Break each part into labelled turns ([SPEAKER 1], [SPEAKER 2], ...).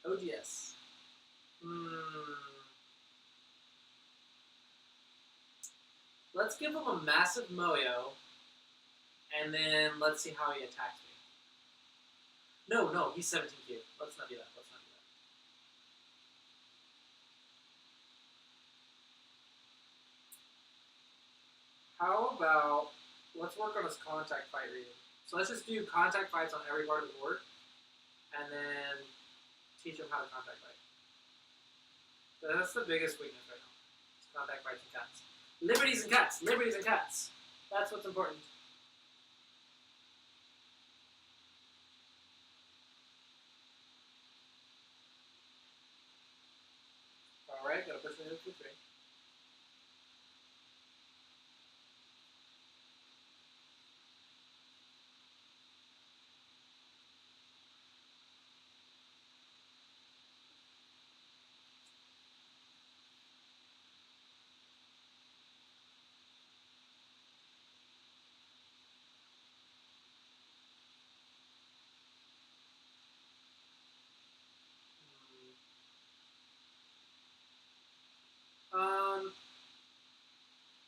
[SPEAKER 1] OGS. Let's give him a massive Moyo, and then let's see how he attacks me. No, he's 17Q. Let's not do that. How about, let's work on his contact fight reading. So let's just do contact fights on every part of the board, and then teach him how to contact fight. That's the biggest weakness right now. It's contact fights and cuts. Liberties and cuts! Liberties and cuts! That's what's important. Alright, gotta push it into 2-3.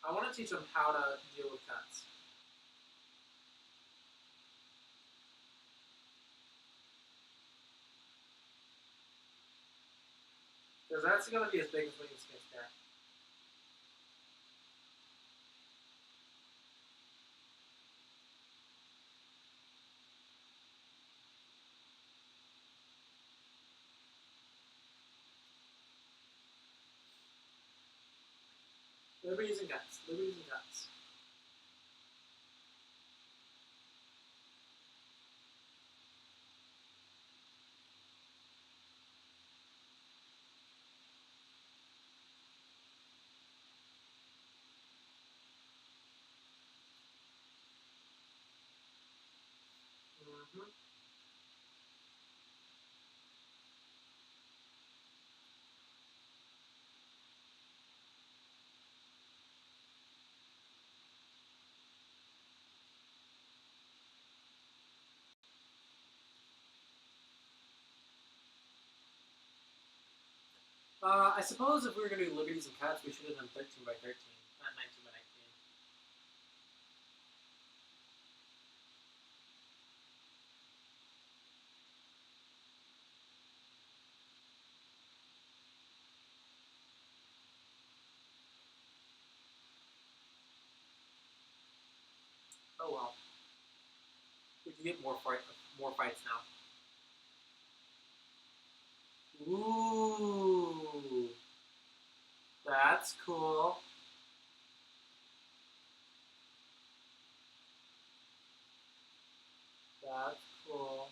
[SPEAKER 1] I want to teach them how to deal with cuts. Because that's going to be his biggest weakness against Cat. Liberties and guts. Liberties and guts. I suppose if we were going to do liberties and cuts, we should have done 13 by 13, not 19 by 19. Oh well. We can get more fights now. Ooh. That's cool. That's cool.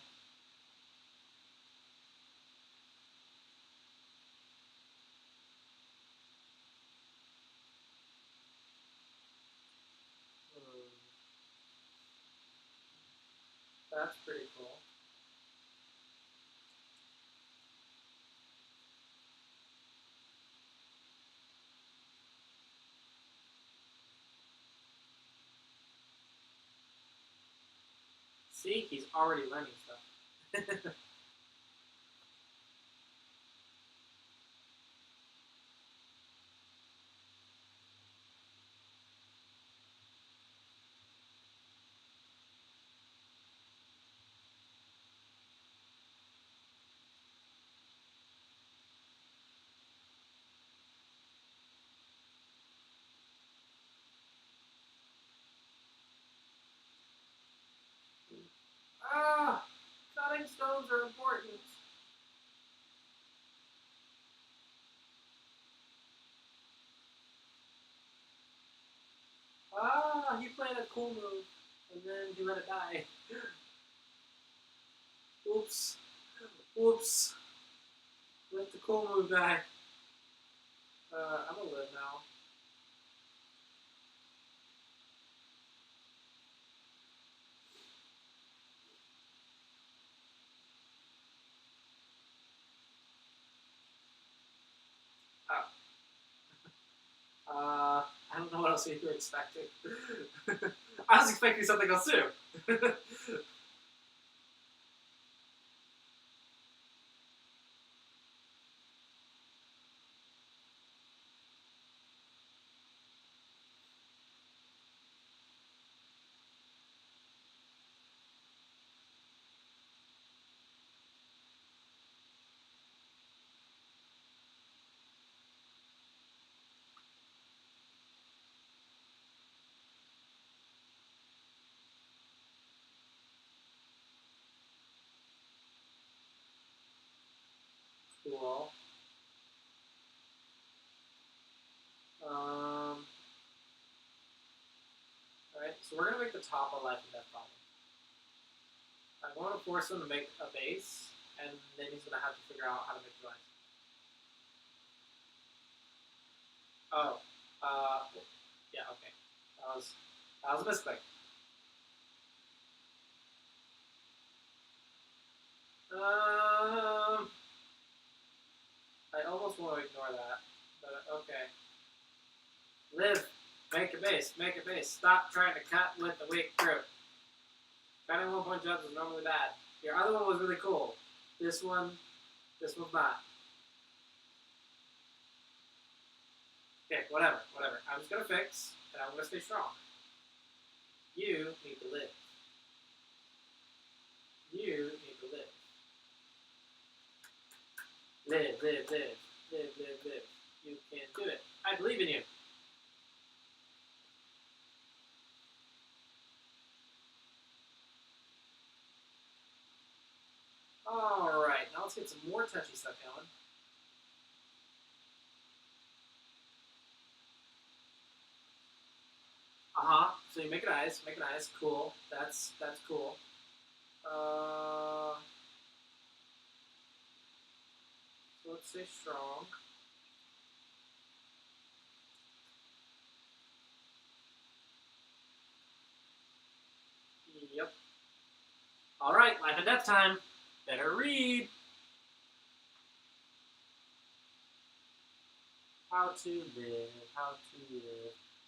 [SPEAKER 1] That's pretty cool. See, he's already learning stuff. Ah, cutting stones are important. Ah, he played a cool move, and then he let it die. Oops. Whoops. Let the cool move die. I'm gonna live now. I don't know what else you were expecting. I was expecting something else too. Cool. Alright, so we're going to make the top a life and death problem. I'm going to force him to make a base, and then he's going to have to figure out how to make lines. Oh, yeah, okay. That was a mistake. I almost want to ignore that, but okay. Live, make a base, make a base. Stop trying to cut with the weak group. Cutting 1 point jumps is normally bad. Your other one was really cool. This one's not. Okay, whatever. I'm just gonna fix, and I'm gonna stay strong. You need to live. You need to live. Live. You can do it. I believe in you. Alright, now let's get some more touchy stuff going. So you make an ice, cool. That's cool. So let's say strong. Yep. Alright, life and death time. Better read. How to live.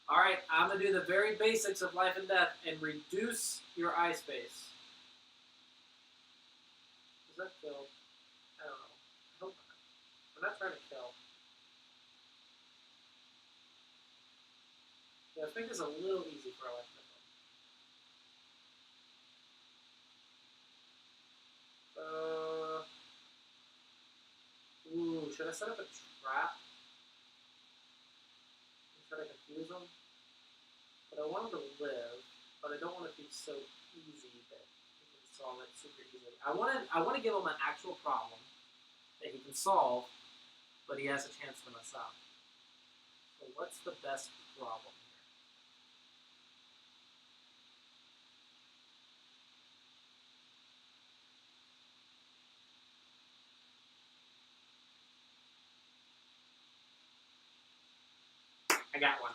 [SPEAKER 1] Alright, I'm going to do the very basics of life and death and reduce your eye space. Does that kill? I don't know. I hope not. I'm not trying to kill. Yeah, I think it's a little easy for a life and death. Ooh, should I set up a trap? Try to confuse them? But I want him to live, but I don't want it to be so easy that he can solve it super easily. I want to give him an actual problem that he can solve, but he has a chance to mess up. So what's the best problem here? I got one.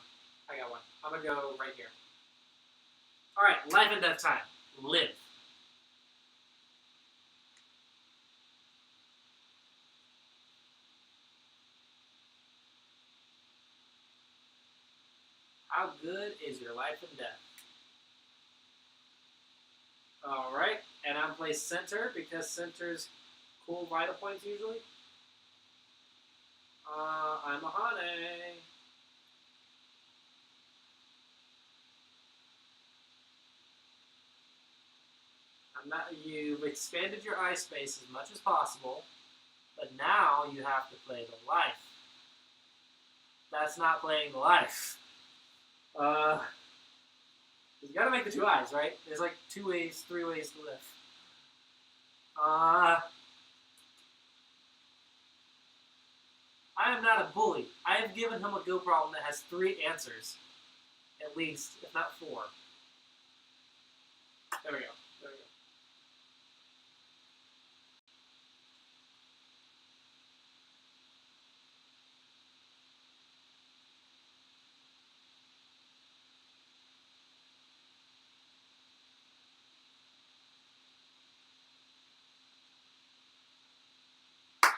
[SPEAKER 1] I'm going to go right here. Alright, life and death time. Live. How good is your life and death? Alright, and I'm placed center because center's cool vital points usually. I'm a honey. You've expanded your eye space as much as possible, but now you have to play the life. That's not playing the life. You gotta make the 2 eyes, right? There's like 3 ways to live. I am not a bully. I have given him a Go problem that has 3 answers. At least, if not 4. There we go.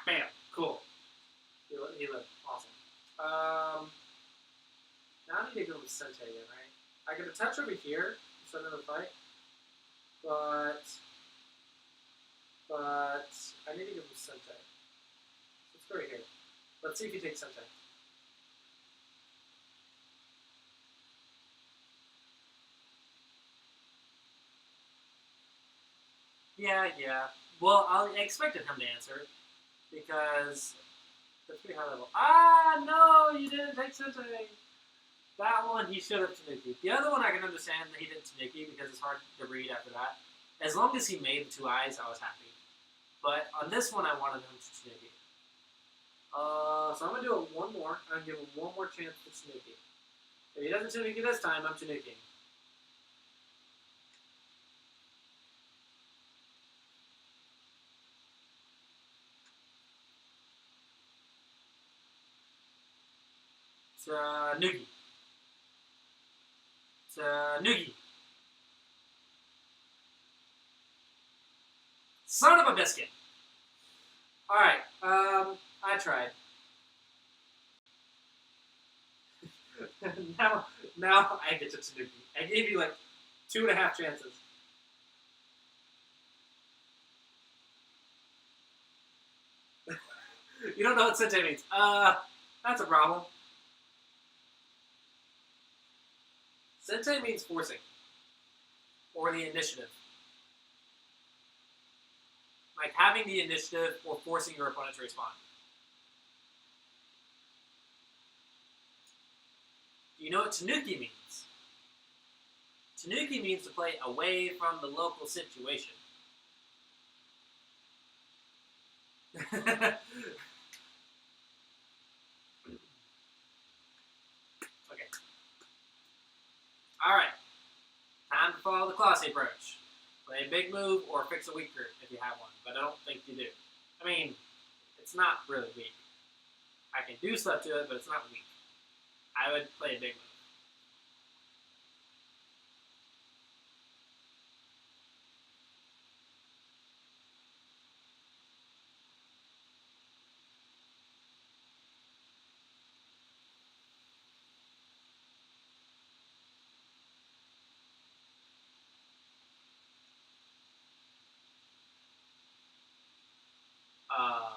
[SPEAKER 1] Bam. Cool. He lived. Awesome. Now I need to go with Sente again, right? I can attach over here to start another fight, but I need to give him Sente. Let's go right here. Let's see if he takes Sente. Yeah. Well, I expected him to answer because that's pretty high level. No, you didn't take Sente. That one he should have Tanuki. The other one I can understand that he didn't Tanuki because it's hard to read after that. As long as he made the 2 eyes, I was happy. But on this one, I wanted him to Tanuki. So I'm going to do it one more. I'm going to give him one more chance to Tanuki. If he doesn't Tanuki this time, I'm Tanuki. Tanuki. Tanuki. Son of a biscuit. Alright, I tried. now I get to Tanuki. I gave you like 2.5 chances. You don't know what Sente means. That's a problem. Sente means forcing. Or the initiative. Like having the initiative or forcing your opponent to respond. Do you know what Tanuki means? Tanuki means to play away from the local situation. Okay. Alright. Time to follow the Clossi approach. Play a big move or fix a weak group if you have one, but I don't think you do. I mean, it's not really weak. I can do stuff to it, but it's not weak. I would play a big move. Uh,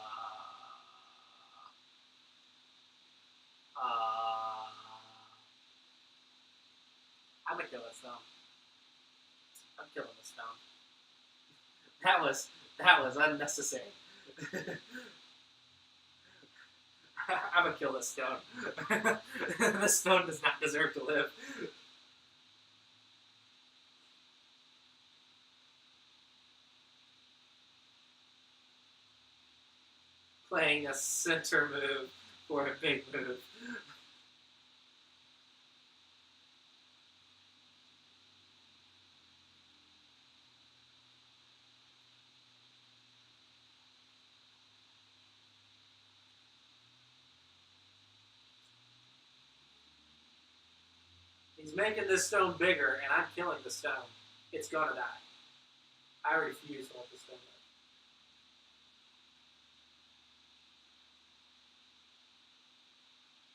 [SPEAKER 1] I'm gonna kill this stone. I'm killing this stone. That was unnecessary. I'm gonna kill this stone. This stone does not deserve to live. Playing a center move for a big move. He's making this stone bigger, and I'm killing the stone. It's gonna die. I refuse to let the stone live.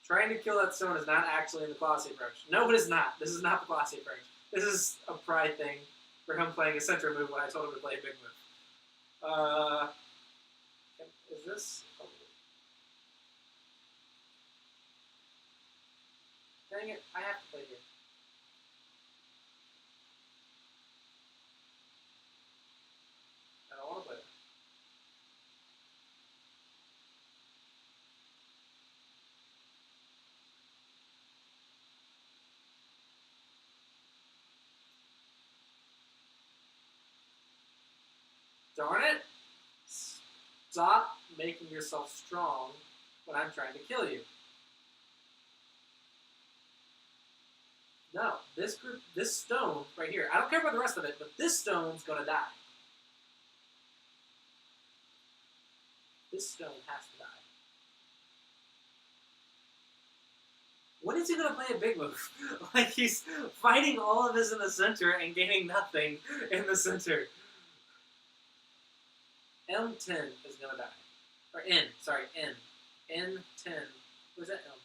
[SPEAKER 1] Trying to kill that stone is not actually in the Clossi approach. No, it is not. This is not the Clossi approach. This is a pride thing for him playing a center move when I told him to play a big move. Is this... Oh. Dang it, I have to play here. I don't want to play that. Darn it! Stop making yourself strong when I'm trying to kill you. No, this stone right here, I don't care about the rest of it, but this stone's gonna die. This stone has to die. When is he gonna play a big move? Like he's fighting all of this in the center and gaining nothing in the center. M10 is gonna die. Or N, sorry, N. N10. Where's that M?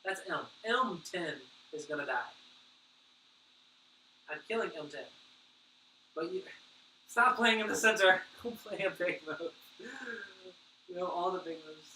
[SPEAKER 1] That's M. M10 is gonna die. I'm killing M10. But you stop playing in the center. Go play a big move. You know, all the big moves.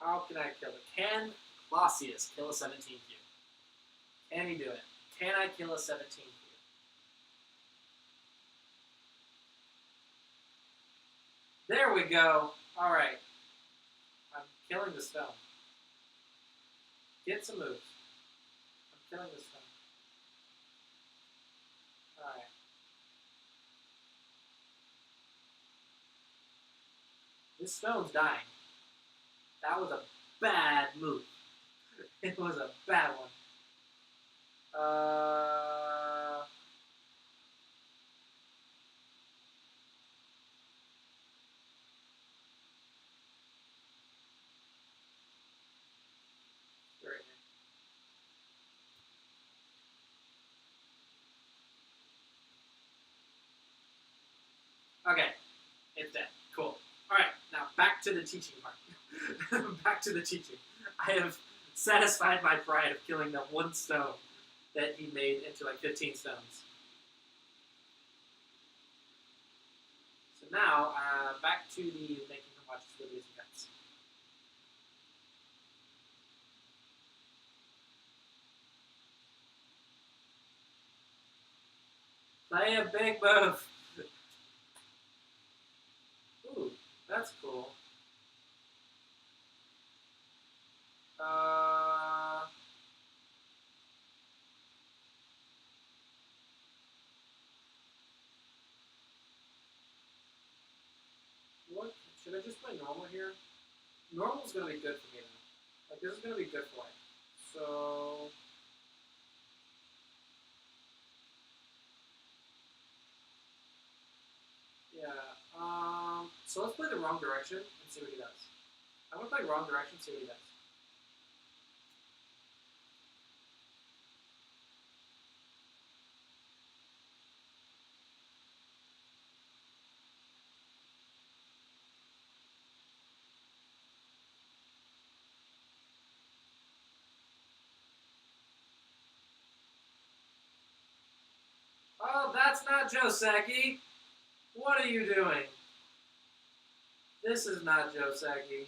[SPEAKER 1] How can I kill it? Can
[SPEAKER 2] Clossi kill a 17 cube?
[SPEAKER 1] Can he do it? Can I kill a 17 cube? There we go. All right. I'm killing the stone. Get some moves. I'm killing the stone. All right. This stone's dying. That was a bad move. It was a bad one. Great. Okay, it's dead. Cool. All right, now back to the teaching part. Back to the teaching. I have satisfied my pride of killing that one stone that he made into like 15 stones. So now, back to the making him watch his videos and cuts. Play a big move. Ooh, that's cool. What? Should I just play normal here? Normal's gonna be good for me though. Like, this is gonna be good for life. So... yeah, so let's play the wrong direction and see what he does. I'm gonna play wrong direction, see what he does. Oh, that's not Joseki! What are you doing? This is not Joseki.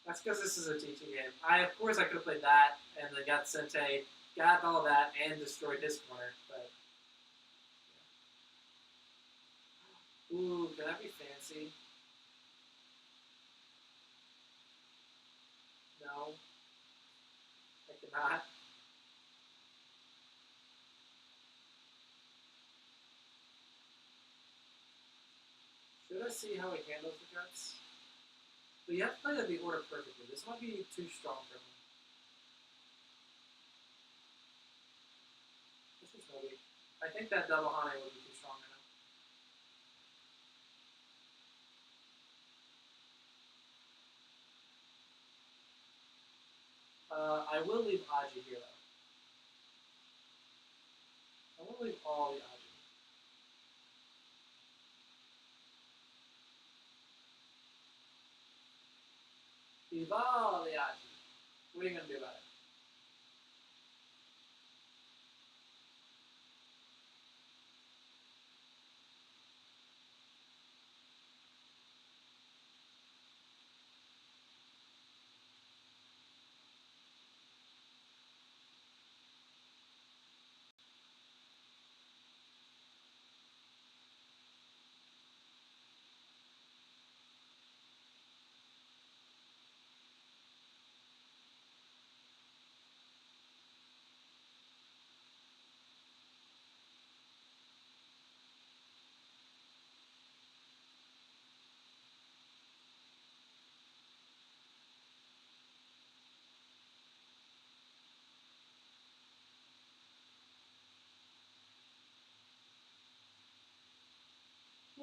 [SPEAKER 1] That's because this is a teaching game. Of course, I could have played that and then got Sente, got all that, and destroyed his corner. But yeah. Ooh, can that be fancy? No, I cannot. Should I see how he handles the cuts? But you have to play the order perfectly. This might be too strong for him. This is maybe. I think that double Hane would be too strong enough. I will leave Aji here though. I will leave all the Aji. Leave all the Aji. What are you gonna do about it?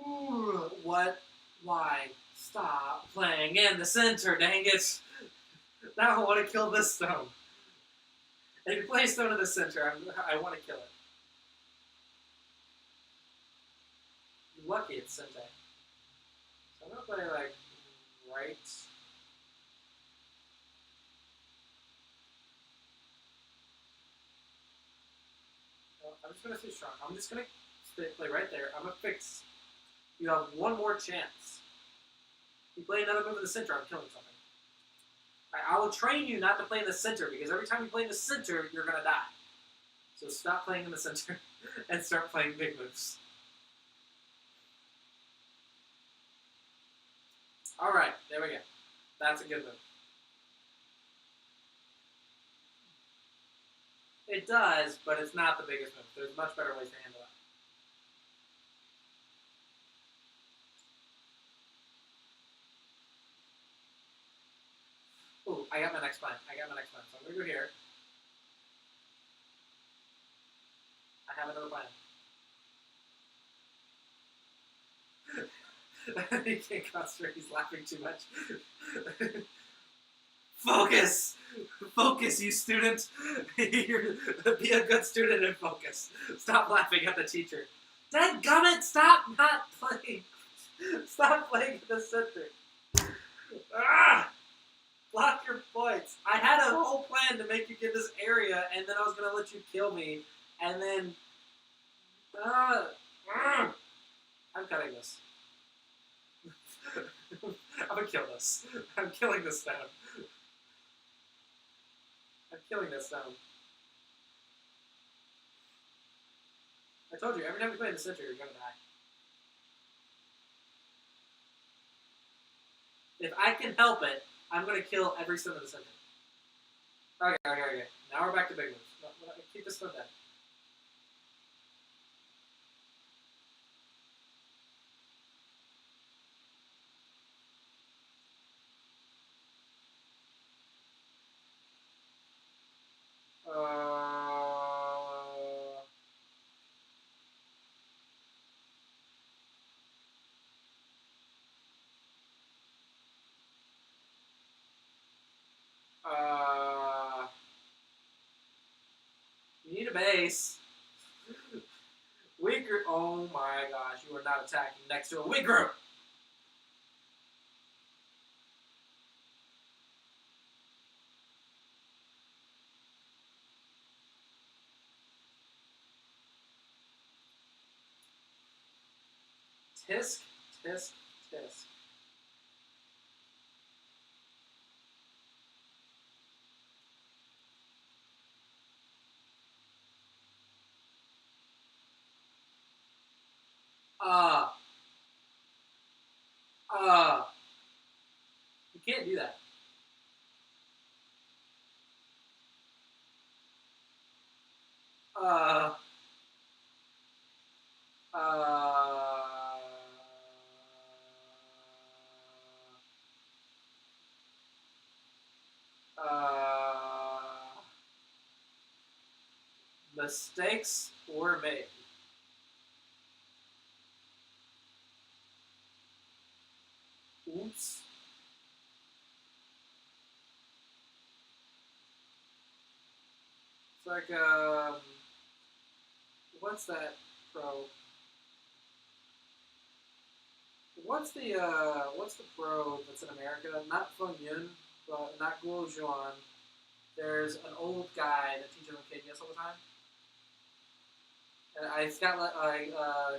[SPEAKER 1] Ooh, what? Why? Stop playing in the center, dang it! Now I want to kill this stone. If you play a stone in the center, I want to kill it. You're lucky it's Sente. So I'm gonna play like right. I'm just gonna stay strong. I'm just gonna play right there. I'm gonna fix. You have one more chance. You play another move in the center, I'm killing something. I will train you not to play in the center because every time you play in the center, you're gonna die. So stop playing in the center and start playing big moves. All right, there we go. That's a good move. It does, but it's not the biggest move. There's much better ways to handle that. Ooh, I got my next plan. So I'm going to go here. I have another plan. He can't concentrate. He's laughing too much. Focus! Focus, you student! Be a good student and focus. Stop laughing at the teacher. Dadgummit, stop not playing. Stop playing in the center. Ah! Block your points. I had a whole plan to make you get this area, and then I was going to let you kill me, and then... I'm cutting this. I'm going to kill this. I'm killing this stone. I'm killing this stone. I told you, every time you play in the center, you're going to die. If I can help it, I'm going to kill every stone in the center. Okay. Now we're back to big moves. Keep this stone down. You need a base. Weak group. Oh my gosh, you are not attacking next to a weak group. Tisk, tisk, tisk. You can't do that. Mistakes were made. Oops. It's like, what's that pro? What's the pro that's in America? Not Feng Yun, but not Guo Zhuan. There's an old guy that teaches on KBS all the time. And I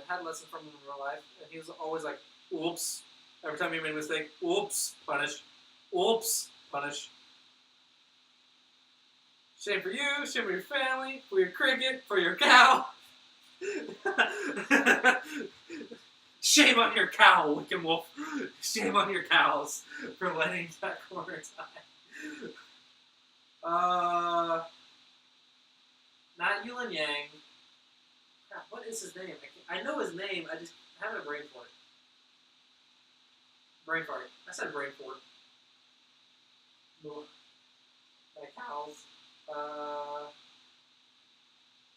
[SPEAKER 1] had lessons from him in real life, and he was always like, oops. Every time he made a mistake, oops, punish. Oops, punish. Shame for you, shame for your family, for your cricket, for your cow. Shame on your cow, Wicked Wolf. Shame on your cows for letting that corner die. Not Yulin Yang. Crap, what is his name? I know his name, I just haven't a brain for it. Brain fart. I said brain fart. My cows.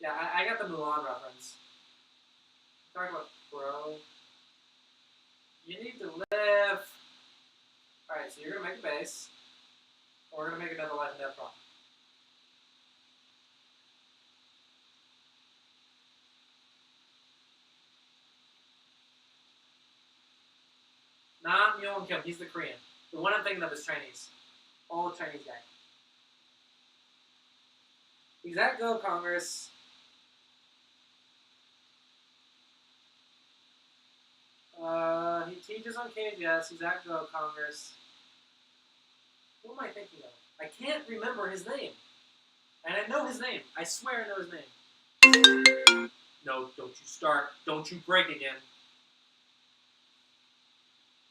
[SPEAKER 1] Yeah, I got the Mulan reference. I'm talking about bro. You need to live. Alright, so you're gonna make a base. Or we're gonna make another life and death problem. Not Myung Kim, he's the Korean. The one I'm thinking of is Chinese. Old Chinese guy. He's at Go Congress. He teaches on KJS. He's at Go Congress. Who am I thinking of? I can't remember his name. And I know his name. I swear I know his name. No, don't you start. Don't you break again.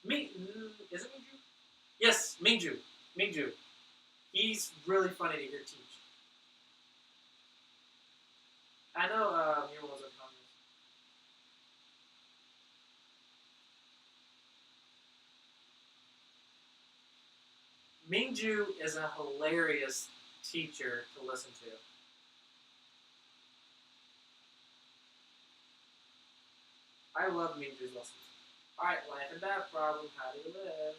[SPEAKER 1] Is it Mingju? Yes, Mingju. Mingju. He's really funny to hear teach. I know Mule was at Congress. Mingju is a hilarious teacher to listen to. I love Mingju's lessons. Alright, life and death problem. How do you live?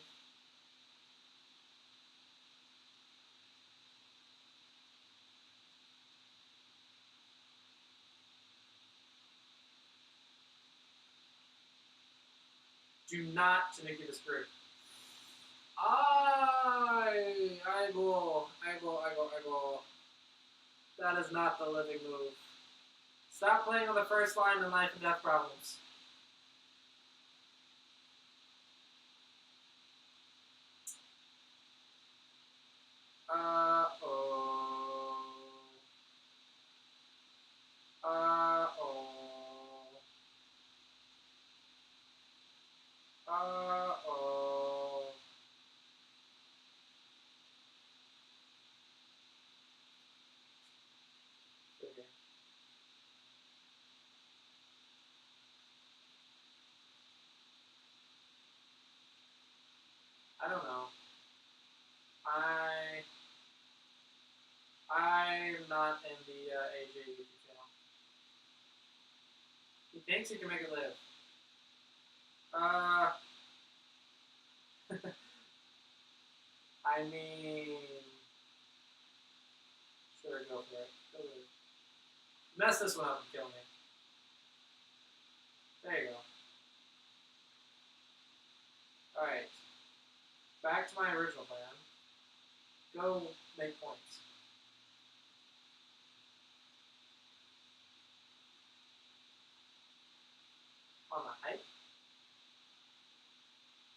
[SPEAKER 1] Do not to make you this group. I go. That is not the living move. Stop playing on the first line in life and death problems. Uh-oh. Uh-oh. Uh-oh. Okay. I don't know. I'm not in the AJ YouTube channel. He thinks he can make it live. I mean, sure, go for it. Go for it. Mess this one up and kill me. There you go. Alright. Back to my original plan. Go make points. On the height?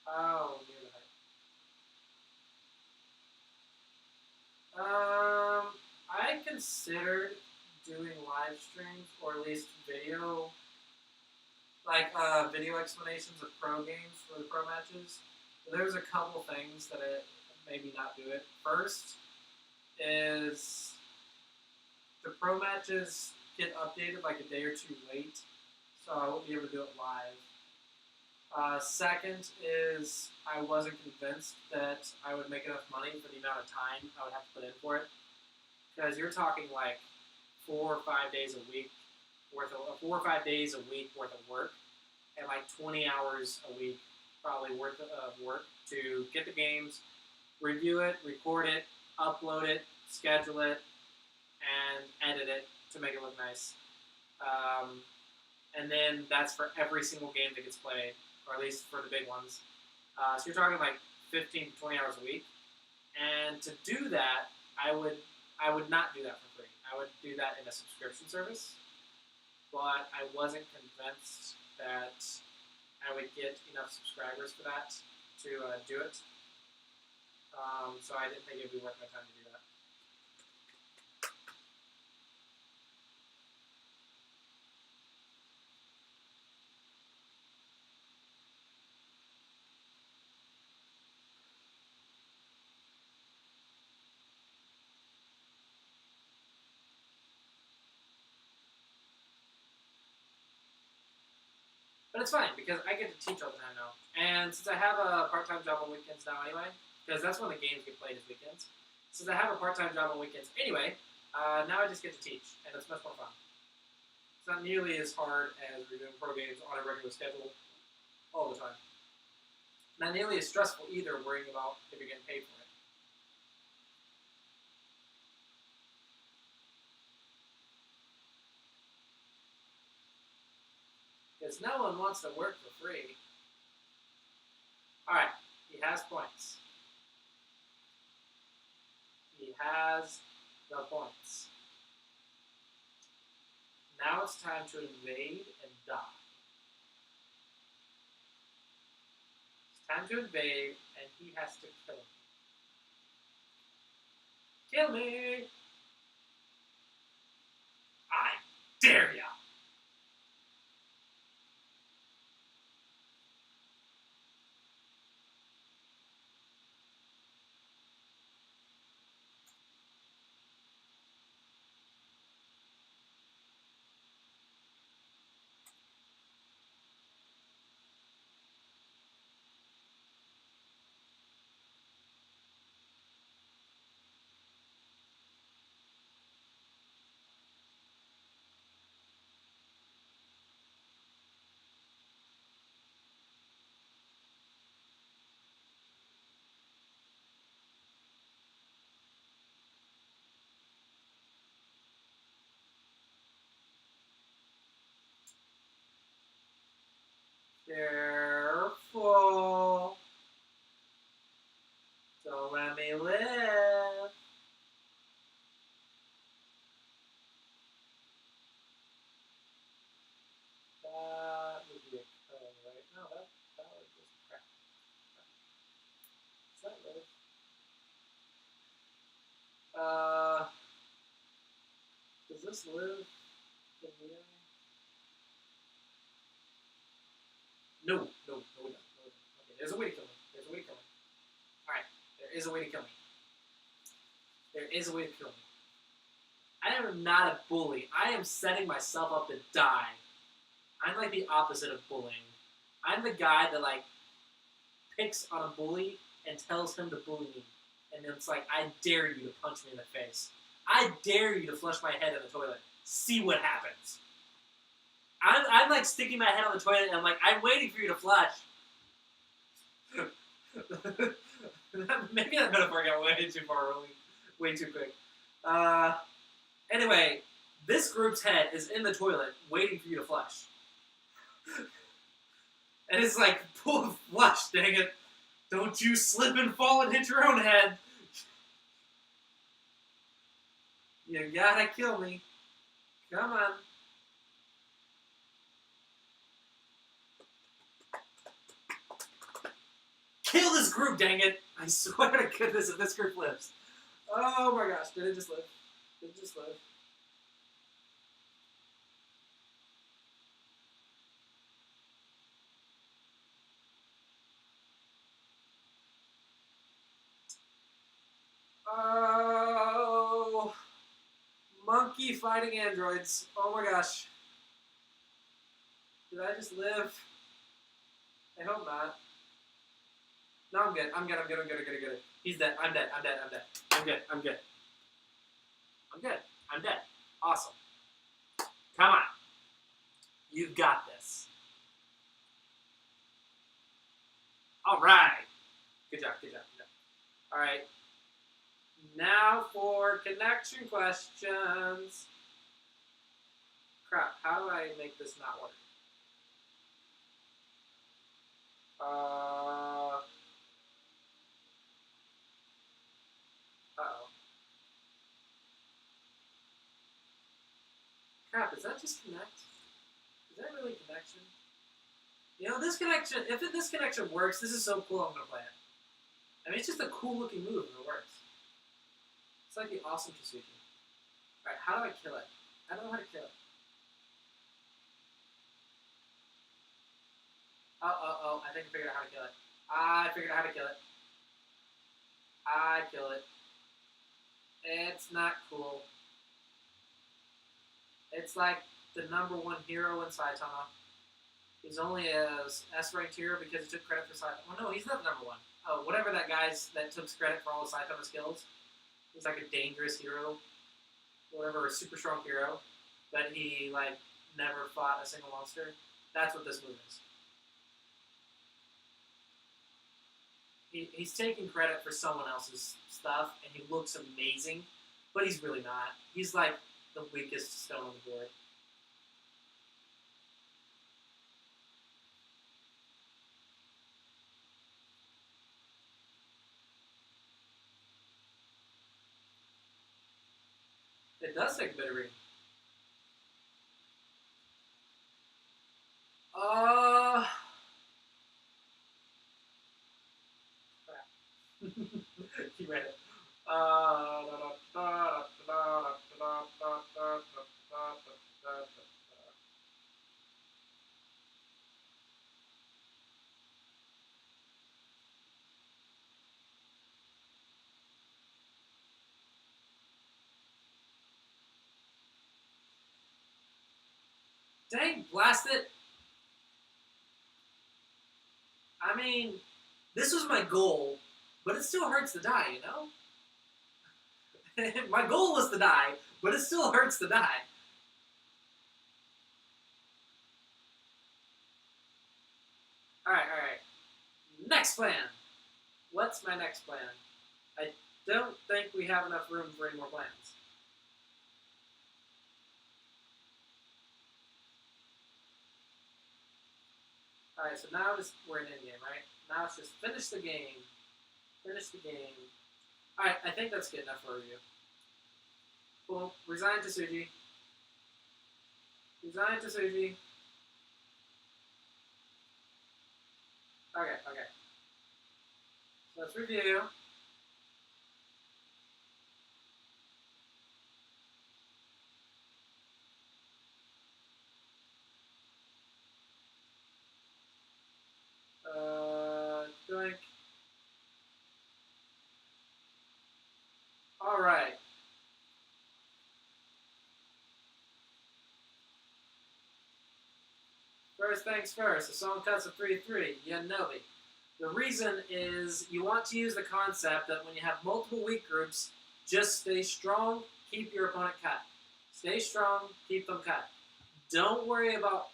[SPEAKER 1] Oh, near the height. I considered doing live streams, or at least video, like video explanations of pro games for the pro matches. But there's a couple things that it maybe not do it. First is the pro matches get updated like a day or two late, so I won't be able to do it live. Second is I wasn't convinced that I would make enough money for the amount of time I would have to put in for it, because you're talking like 4 or 5 days a week worth of 4 or 5 days a week worth of work, and like 20 hours a week probably worth of work to get the games, review it, record it, upload it, schedule it, and edit it to make it look nice. And then that's for every single game that gets played, or at least for the big ones. So you're talking like 15 to 20 hours a week. And to do that, I would not do that for free. I would do that in a subscription service. But I wasn't convinced that I would get enough subscribers for that to do it. So I didn't think it would be worth my time to do that. But it's fine, because I get to teach all the time now. And since I have a part-time job on weekends now anyway, because that's when the games get played is weekends. Since I have a part-time job on weekends anyway, now I just get to teach, and it's much more fun. It's not nearly as hard as we're doing pro games on a regular schedule all the time. Not nearly as stressful either, worrying about if you're getting paid for it. Because no one wants to work for free. Alright, he has points. He has the points. Now it's time to invade and die. Time to invade, and he has to kill him. Kill me! I dare ya! Careful. Don't let me live. That would be a kill, right? No, that would just crap. Is that live? Does this live in the area? No, it doesn't. Okay, there's a way to kill me. Alright, there is a way to kill me. I am not a bully. I am setting myself up to die. I'm like the opposite of bullying. I'm the guy that like picks on a bully and tells him to bully me. And it's like, I dare you to punch me in the face. I dare you to flush my head in the toilet. See what happens. I'm like sticking my head on the toilet and I'm like, I'm waiting for you to flush. Maybe that metaphor got way too far, way too quick. Anyway, this group's head is in the toilet waiting for you to flush. And it's like, flush, dang it. Don't you slip and fall and hit your own head. You gotta kill me. Come on. Kill this group, dang it! I swear to goodness if this group lives. Oh my gosh, did it just live? Oh, monkey fighting androids. Oh my gosh. Did I just live? I hope not. No, I'm good. He's dead. I'm dead. I'm dead. Awesome. Come on. You've got this. All right. Good job. All right. Now for connection questions. Crap. How do I make this not work? Uh-oh. Crap, does that just connect? Is that really connection? You know, this connection, if this connection works, this is so cool, I'm going to play it. I mean, it's just a cool looking move if it works. It's like the awesome Clossi. Alright, how do I kill it? I don't know how to kill it. Oh, I think I figured out how to kill it. I figured out how to kill it. I kill it. It's not cool. It's like the #1 hero in Saitama. He's only a S-ranked hero because he took credit for Saitama. Oh no, he's not the #1. Oh, whatever that guy's that took credit for all the Saitama skills. He's like a dangerous hero. Whatever, a super strong hero. But he, like, never fought a single monster. That's what this move is. He's taking credit for someone else's stuff, and he looks amazing, but he's really not. He's like the weakest stone on the board. It does take a bit of reading. You read it. Dang, blast it. I mean, this was my goal, but it still hurts to die, you know? My goal was to die, but it still hurts to die. Alright. Next plan. What's my next plan? I don't think we have enough room for any more plans. Alright, so now we're in endgame, right? Now it's just finish the game. Finish the game. Alright, I think that's good enough for review. Cool. Resign to Suji. Resign to Suji. Okay. So let's review. Doink. Alright. First things first, the song cuts a 3-3, Yanobi. The reason is you want to use the concept that when you have multiple weak groups, just stay strong, keep your opponent cut. Stay strong, keep them cut. Don't worry about...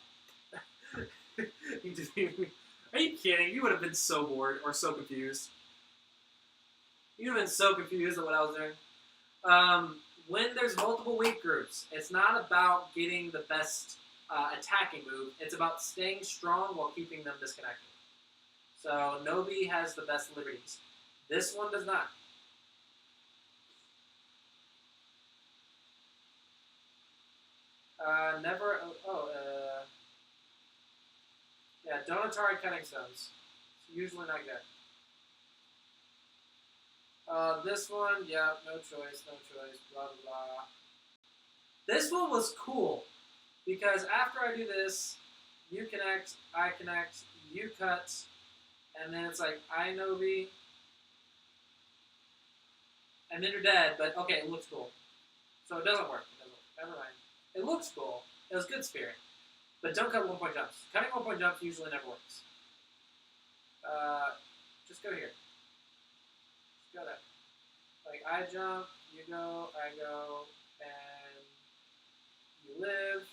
[SPEAKER 1] Are you kidding? You would have been so bored or so confused. You would have been so confused at what I was doing. When there's multiple weak groups, it's not about getting the best attacking move. It's about staying strong while keeping them disconnected. So Nobi has the best liberties. This one does not. Yeah, don't Atari cutting stones. It's usually not good. This one, yeah, no choice, blah, blah, blah. This one was cool, because after I do this, you connect, I connect, you cut, and then it's like, I Nobi, and then you're dead, but okay, it looks cool. So it doesn't work. Never mind. It looks cool. It was good spirit. But don't cut 1-point jumps. Cutting 1-point jumps usually never works. Just go here. Just go there. Like, I jump, you go, I go, and you live,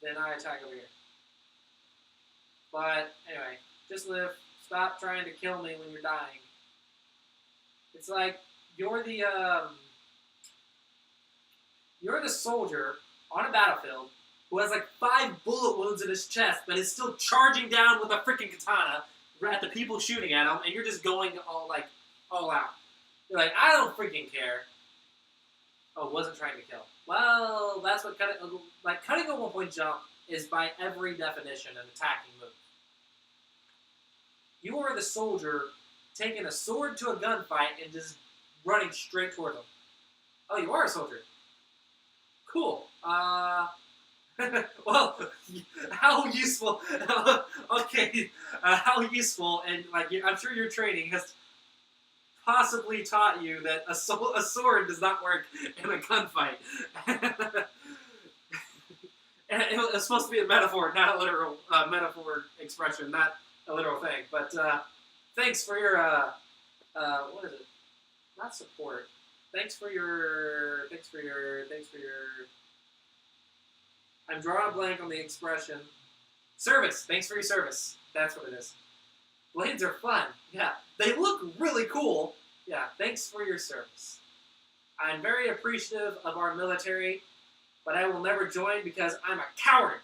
[SPEAKER 1] then I attack over here. But, anyway, just live. Stop trying to kill me when you're dying. It's like, you're the soldier on a battlefield who has like 5 bullet wounds in his chest, but is still charging down with a freaking katana at the people shooting at him, and you're just going all out. You're like, I don't freaking care. Oh, wasn't trying to kill. Well, that's what cutting a 1-point jump is by every definition an attacking move. You are the soldier taking a sword to a gunfight and just running straight toward them. Oh, you are a soldier. Cool. Well, how useful? Okay, how useful? And like, I'm sure your training has possibly taught you that a sword does not work in a gunfight. And it's supposed to be a metaphor, not a literal metaphor expression, not a literal thing. But thanks for your what is it? Not support. Thanks for your. I'm drawing a blank on the expression. Service. Thanks for your service. That's what it is. Blades are fun. Yeah. They look really cool. Yeah. Thanks for your service. I'm very appreciative of our military, but I will never join because I'm a coward.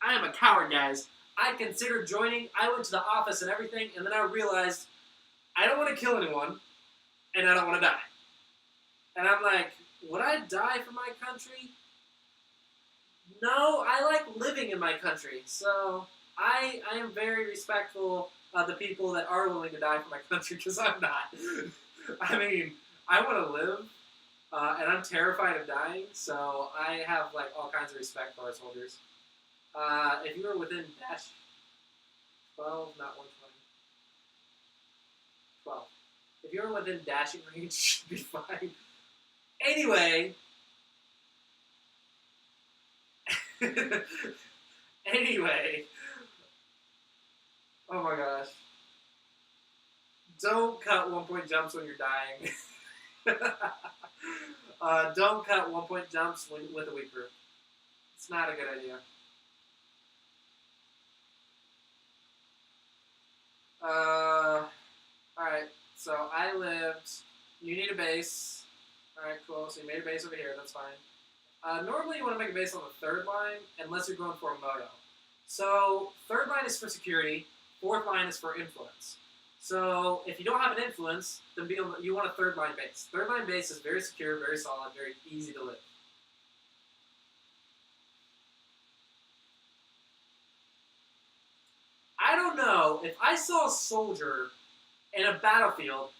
[SPEAKER 1] I am a coward, guys. I considered joining. I went to the office and everything, and then I realized I don't want to kill anyone, and I don't want to die. And I'm like, would I die for my country? No, I like living in my country. So I am very respectful the people that are willing to die for my country, because I'm not. I mean, I want to live, and I'm terrified of dying, so I have like all kinds of respect for our soldiers. If you were within dash 12, not 120. 12. If you were within dashing range, you'd be fine. Anyway. Anyway. Oh my gosh. Don't cut 1-point jumps when you're dying. Don't cut 1-point jumps with a weak group. It's not a good idea. Alright, so I lived. You need a base. Alright, cool. So you made a base over here. That's fine. Normally you want to make a base on the third line, unless you're going for a moto. So third line is for security. Fourth line is for influence. So if you don't have an influence, then you want a third line base. Third line base is very secure, very solid, very easy to live. I don't know, if I saw a soldier in a battlefield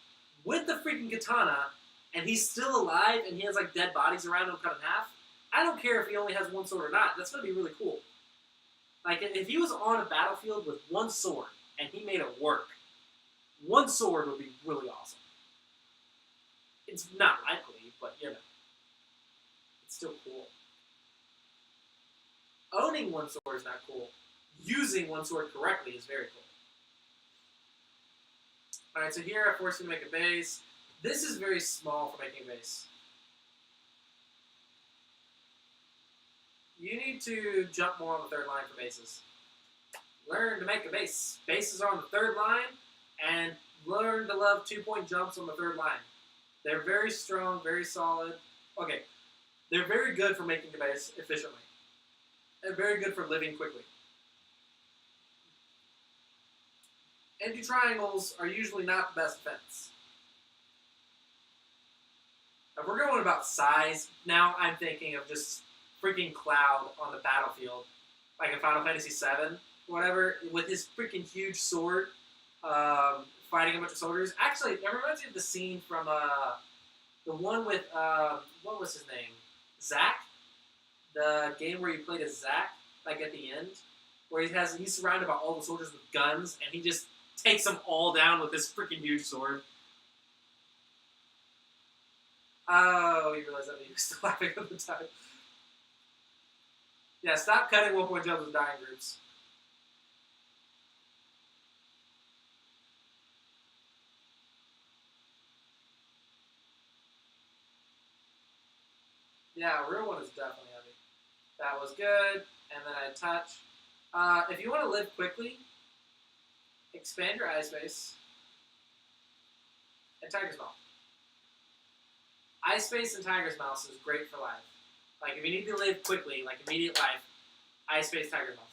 [SPEAKER 1] with the freaking katana, and he's still alive, and he has like dead bodies around him cut in half, I don't care if he only has one sword or not. That's going to be really cool. Like, if he was on a battlefield with one sword, and he made it work, one sword would be really awesome. It's not likely, but, you know. It's still cool. Owning one sword is not cool. Using one sword correctly is very cool. Alright, so here I force you to make a base. This is very small for making a base. You need to jump more on the third line for bases. Learn to make a base. Bases are on the third line, and learn to love 2-point jumps on the third line. They're very strong, very solid. Okay, they're very good for making a base efficiently. They're very good for living quickly. Empty triangles are usually not the best defense. If we're going about size, now I'm thinking of just freaking Cloud on the battlefield, like in Final Fantasy VII, whatever, with his freaking huge sword, fighting a bunch of soldiers. Actually, it reminds me of the scene from the one with what was his name? Zack, the game where you played as Zack, like at the end, where he's surrounded by all the soldiers with guns, and he just takes them all down with this freaking huge sword. Oh, you realize that he was still laughing at the time. Yeah, stop cutting 1-point jumps with dying groups. Yeah, real one is definitely heavy. That was good, and then I touch. If you want to live quickly, expand your eye space and Tiger's Mouth. Eye space and Tiger's Mouth is great for life. Like, if you need to live quickly, like immediate life, eye space, Tiger's Mouth.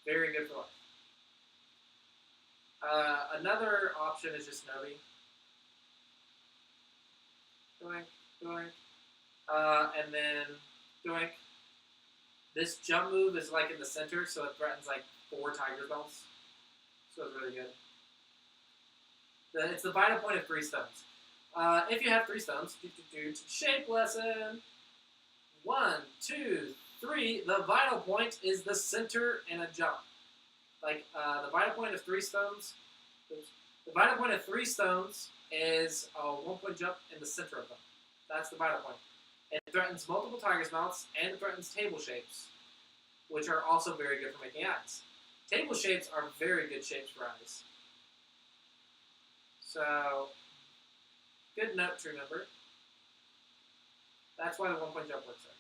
[SPEAKER 1] Very good for life. Another option is just Nobi. Doink, doink. And then doink. This jump move is like in the center, so it threatens like 4 Tiger's Mouths. So it's really good. It's the vital point of 3 stones. If you have 3 stones, shape lesson. 1, 2, 3. The vital point is the center and a jump. Like the vital point of 3 stones. The vital point of 3 stones is a 1-point jump in the center of them. That's the vital point. It threatens multiple Tiger's Mouths and it threatens table shapes, which are also very good for making eyes. Table shapes are very good shapes for eyes. So, good note to remember. That's why the 1-point jump works there.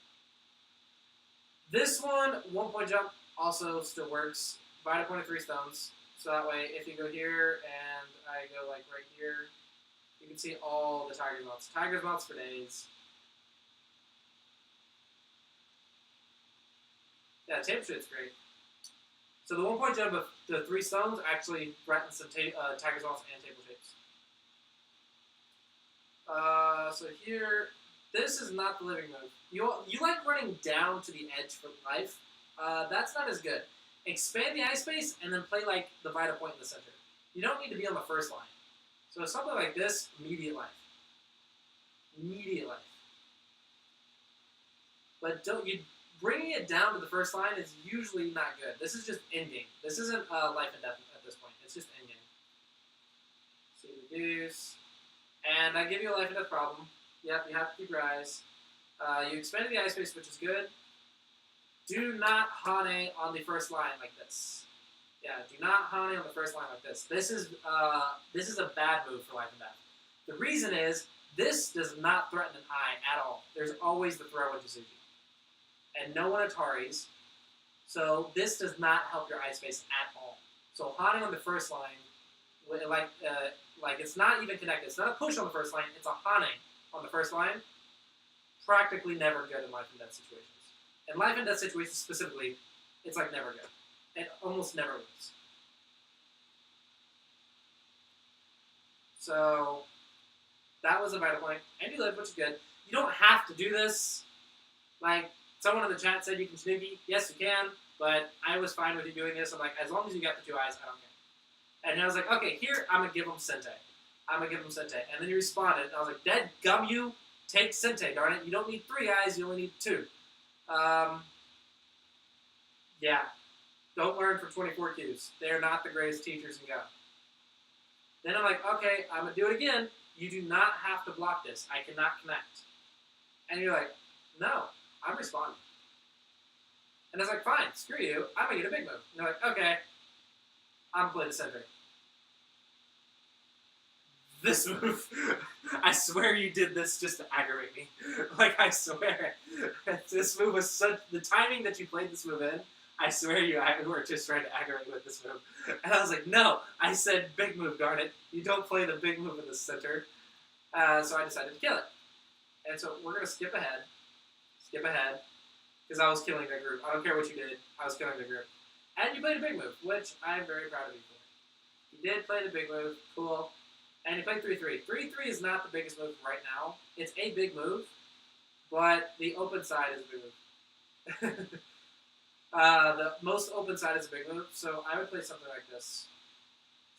[SPEAKER 1] This one, 1-point jump, also still works. Vital point of 3 stones. So that way, if you go here and I go like right here, you can see all the Tiger's Mouths. Tiger's Mouths for days. Yeah, table shape's great. So the 1-point jump of the 3 stones actually threatens some Tiger's Mouths and table shapes. So here, this is not the living move. You like running down to the edge for life. That's not as good. expand the ice space, and then play like the Vita point in the center. You don't need to be on the first line. So something like this, immediate life. Immediate life. But bringing it down to the first line is usually not good. This is just endgame. This isn't life and death at this point. It's just endgame. So you reduce. And I give you a life and death problem. Yep, you have to keep your eyes. You expanded the ice space, which is good. Do not Hane on the first line like this. Yeah, do not Hane on the first line like this. This is a bad move for life and death. The reason is this does not threaten an eye at all. There's always the throw into Suji. And no one Ataris. So this does not help your eye space at all. So Hane on the first line, like it's not even connected. It's not a push on the first line. It's a Hane on the first line. Practically never good in life and death situations. In life and death situations specifically, it's like never good. It almost never wins. So that was a vital point. And you live, which is good. You don't have to do this. Like someone in the chat said you can snoogie. Yes, you can. But I was fine with you doing this. I'm like, as long as you got the 2 eyes, I don't care. And I was like, okay, here, I'm going to give him Sente. And then you responded. And I was like, dead gum you. Take Sente, darn it. You don't need 3 eyes, you only need 2. Yeah. Don't learn from 24 Qs. They're not the greatest teachers in Go. Then I'm like, okay, I'm going to do it again. You do not have to block this. I cannot connect. And you're like, no, I'm responding. And I was like, fine, screw you. I'm going to get a big move. And they're like, okay, I'm playing the center. This move, I swear you did this just to aggravate me. Like, I swear. This move was such, the timing that you played this move in, I swear you were just trying to aggravate with this move. And I was like, no, I said big move, darn it. You don't play the big move in the center. So I decided to kill it. And so we're going to skip ahead, because I was killing the group. I don't care what you did, I was killing the group. And you played a big move, which I'm very proud of you for. You did play the big move, cool. And you played 3-3. 3-3 is not the biggest move right now. It's a big move, but the open side is a big move. The most open side is a big move, so I would play something like this.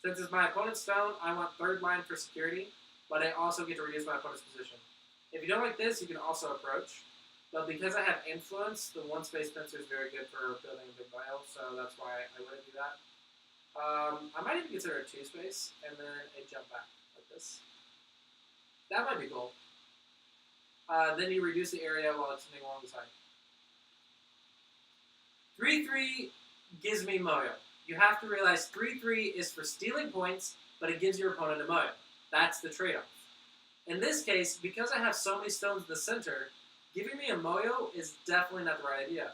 [SPEAKER 1] Since it's my opponent's stone, I want 3rd line for security, but I also get to reduce my opponent's position. If you don't like this, you can also approach. But because I have influence, the 1 space pincer is very good for building a big vial, so that's why I wouldn't do that. I might even consider a 2 space, and then a jump back, like this. That might be cool. Then you reduce the area while it's moving along the side. 3-3 gives me Moyo. You have to realize 3-3 is for stealing points, but it gives your opponent a Moyo. That's the trade-off. In this case, because I have so many stones in the center, giving me a Moyo is definitely not the right idea.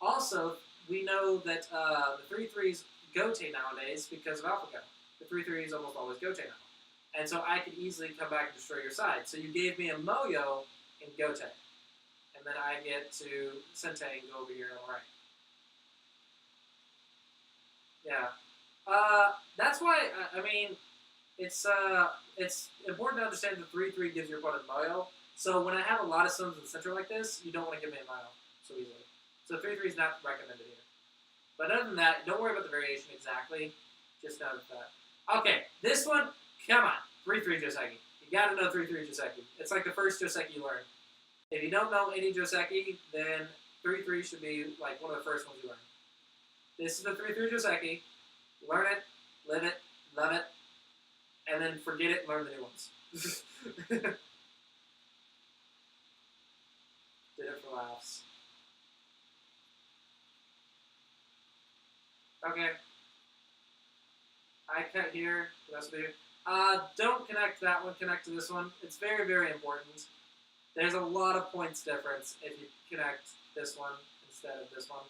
[SPEAKER 1] Also, we know that the 3-3s Gote nowadays because of AlphaGo. The 3-3 is almost always Gote now. And so I could easily come back and destroy your side. So you gave me a Moyo in Gote. And then I get to Sente and go over here on the right. Yeah. That's why, I mean, it's important to understand that 3-3 gives your opponent Moyo. So when I have a lot of stones in the center like this, you don't want to give me a Moyo so easily. So 3-3 is not recommended here. But other than that, don't worry about the variation exactly. Just know that. Okay, this one, come on. 3-3 Joseki. You gotta know 3-3 Joseki. It's like the first Joseki you learn. If you don't know any Joseki, then 3-3 should be like one of the first ones you learn. This is the 3-3 Joseki. Learn it, live it, love it, and then forget it and learn the new ones. Did it for laughs. Okay. I cut here. What else do? Don't connect that one. Connect to this one. It's very, very important. There's a lot of points difference if you connect this one instead of this one.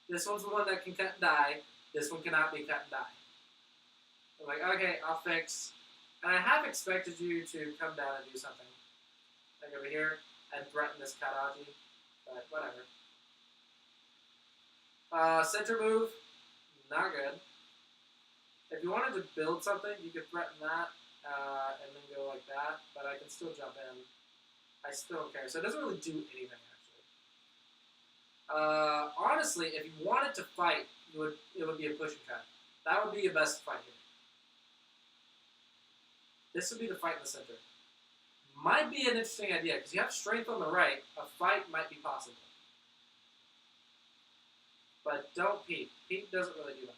[SPEAKER 1] This one's the one that can cut and die. This one cannot be cut and die. I'm like, okay, I'll fix. And I have expected you to come down and do something. Like over here and threaten this Karaji. But whatever. Center move. Not good. If you wanted to build something, you could threaten that and then go like that, but I can still jump in. I still don't care. So it doesn't really do anything, actually. Honestly, if you wanted to fight, it would be a push and cut. That would be your best fight here. This would be the fight in the center. Might be an interesting idea, because you have strength on the right, a fight might be possible. But don't peek. Peek doesn't really do much.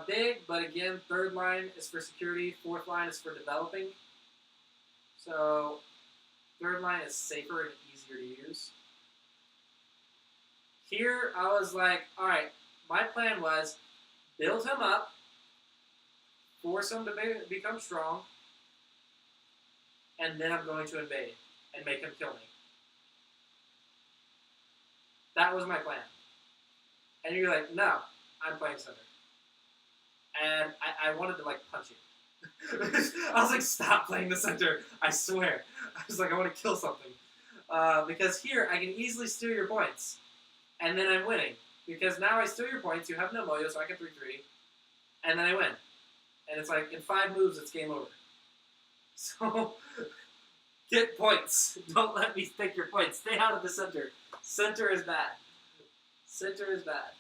[SPEAKER 1] Big, but again, third line is for security, fourth line is for developing. So, third line is safer and easier to use. Here, I was like, alright, my plan was build him up, force him to become strong, and then I'm going to invade and make him kill me. That was my plan. And you're like, no, I'm playing center. And I wanted to, like, punch you. I was like, stop playing the center. I swear. I was like, I want to kill something. Because here, I can easily steal your points. And then I'm winning. Because now I steal your points, you have no moyo, so I can 3-3. And then I win. And it's like, in 5 moves, it's game over. So, get points. Don't let me take your points. Stay out of the center. Center is bad. Center is bad.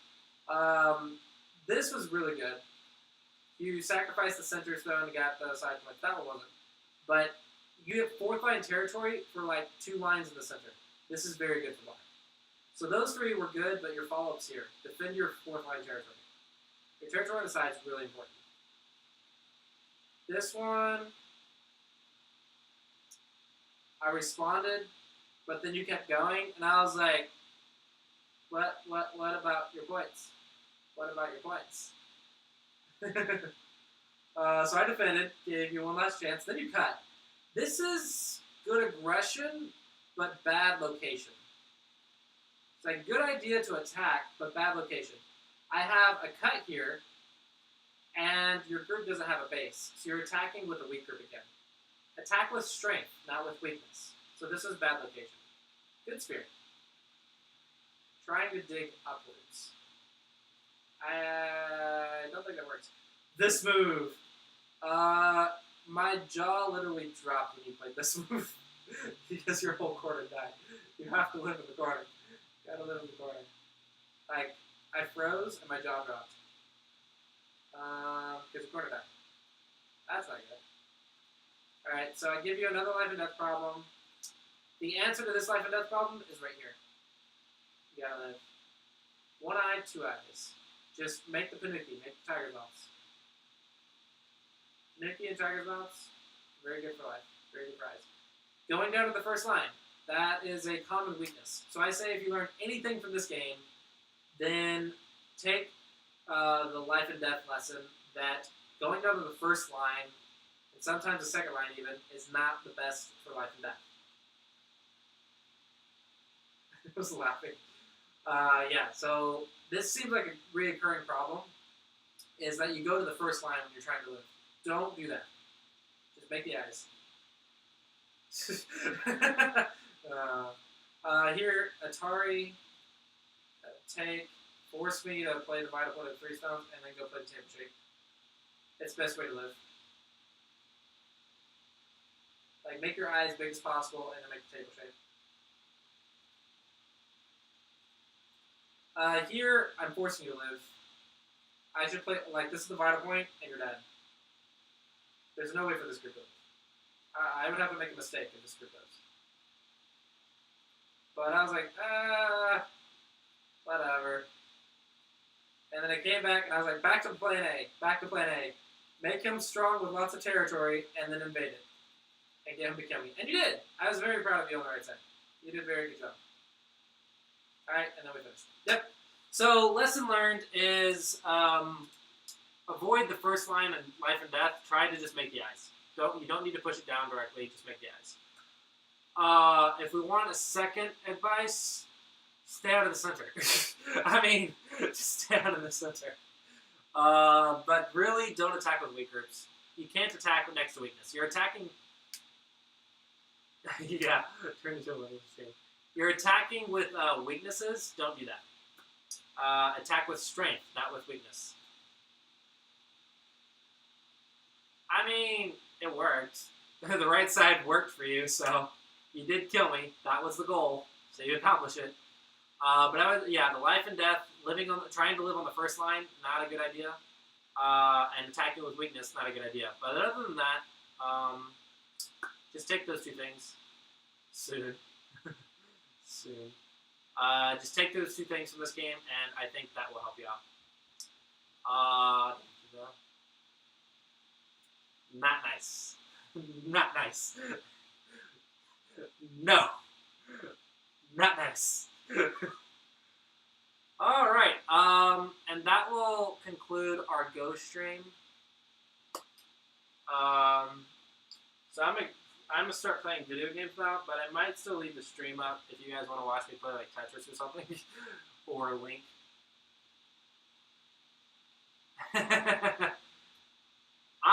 [SPEAKER 1] This was really good. You sacrificed the center stone and got the side points. That one wasn't. But you have 4th line territory for like 2 lines in the center. This is very good for black. So those 3 were good, but your follow-ups here. Defend your 4th line territory. Your territory on the side is really important. This one, I responded, but then you kept going, and I was like, what about your points? What about your points? So I defended, gave you one last chance, then you cut. This is good aggression, but bad location. It's like good idea to attack, but bad location. I have a cut here, and your group doesn't have a base, so you're attacking with a weak group again. Attack with strength, not with weakness. So this is bad location. Good spirit. Trying to dig upwards. I don't think that works. This move. My jaw literally dropped when you played this move. Because your whole corner died. You have to live in the corner. You gotta live in the corner. Like, I froze and my jaw dropped. Because the corner died. That's not good. Alright, so I give you another life and death problem. The answer to this life and death problem is right here. You gotta live. 1 eye, 2 eyes. Just make the Panuki, make the tiger mouths. Panuki and tiger mouths, very good for life. Very good prize. Going down to the first line. That is a common weakness. So I say if you learn anything from this game, then take the life and death lesson that going down to the first line, and sometimes the second line even, is not the best for life and death. I was laughing. Yeah, so this seems like a reoccurring problem, is that you go to the first line when you're trying to live. Don't do that. Just make the eyes. Here, Atari, take, force me to play the vital point of 3 stones, and then go play the table shape. It's the best way to live. Like, make your eyes big as possible, and then make the table shape. Here, I'm forcing you to live. I should play, like, this is the vital point, and you're dead. There's no way for this group to live. I would have to make a mistake if this group does. But I was like, whatever. And then I came back, and I was like, back to plan A, back to plan A. Make him strong with lots of territory, and then invade it. And get him to kill me. And you did! I was very proud of you on the right side. You did a very good job. Alright, and then we finished. Yep. So, lesson learned is avoid the first line in life and death. Try to just make the eyes. You don't need to push it down directly, just make the eyes. If we want a second advice, stay out of the center. I mean, just stay out of the center. But really, don't attack with weak groups. You can't attack next to weakness. You're attacking... yeah, turn into a little shame. You're attacking with weaknesses, don't do that. Attack with strength, not with weakness. I mean, it worked. The right side worked for you, so You did kill me. That was the goal, so you accomplished it. But the life and death, trying to live on the first line, not a good idea. And attacking with weakness, not a good idea. But other than that, just take those two things. Soon. Soon. Just take those two things from this game, and I think that will help you out. Not nice. Not nice. No. Not nice. Alright, and that will conclude our Go stream. So I'm gonna start playing video games now, but I might still leave the stream up if you guys want to watch me play like Tetris or something, or Link.